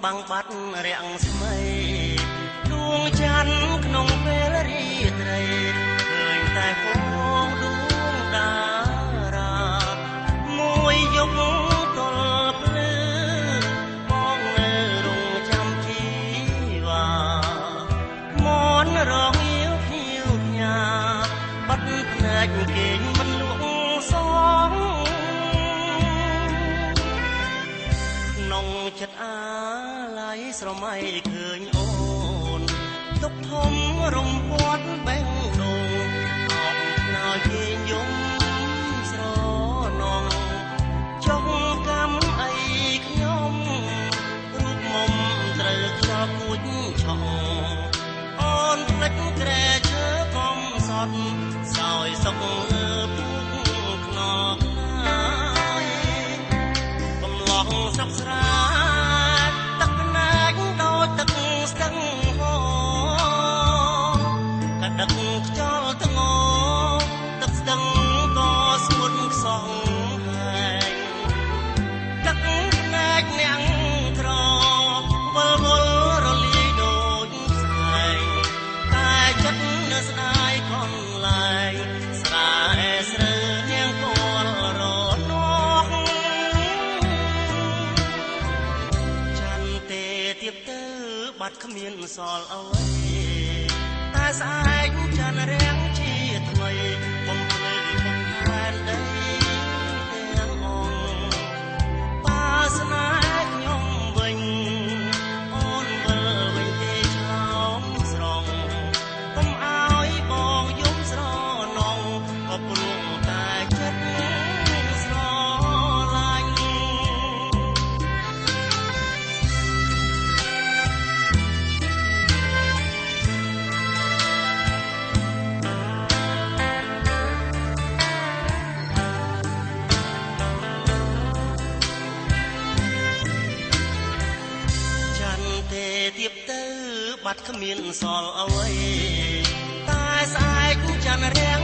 បាំងបាត់រាំងស្មីដួងច័ន្ទក្នុងពេលរាត្រីឃើញតែហ្វូងដួងតារាមួយយប់ទល់ភ្លឺមកនៅរងចាំជីវ៉ាមនរងៀវភៀវផ្ញើបាត់ភ្នែកគេងមិនលក់សងក្នុងចិត្តអាឡ័យស្រមៃឃើញអូនទុកធំរំពាត់បេះដូងអបខ្នើយគេយំស្រណងចុងកម្មអីខ្ញុំរូបមុំត្រូវខ្យល់គួចឆោអូនភ្លេចក្រែឈើកំសត់សោយសុកពុកខ្នងណាយកំឡោះស្រុកស្រែទឹកភ្នែកដូចទឹកស្ទឹងហូរកដឹកខ្យល់ថ្ងរទឹកស្ទឹងក៏ស្ងួតខ្សងហែងទឹកភ្នែកអ្នកក្រវល់វល់រលាយដូចផ្សែងតែចិត្តនៅស្ដាយកន្លែងស្រែស្រើនាងគាល់រនោះច័ន្ទទេទៀបទៅបាត់គ្មានសល់អ្វីតែស្អែកច័ន្ទរាំងជាថ្មីបំភ្លឺបំផែនដីទាំងអង្គបាសនាខ្ញុំវិញអូនវិលវិញទេឆ្លងស្រងកុំឲ្យបងយំស្រណងក៏ព្រោះតែចិត្តស្រឡាញ់ច័ន្ទទេទៀបទៅបាត់គ្មានសល់អ្វីតែស្អែកច័ន្ទរាំង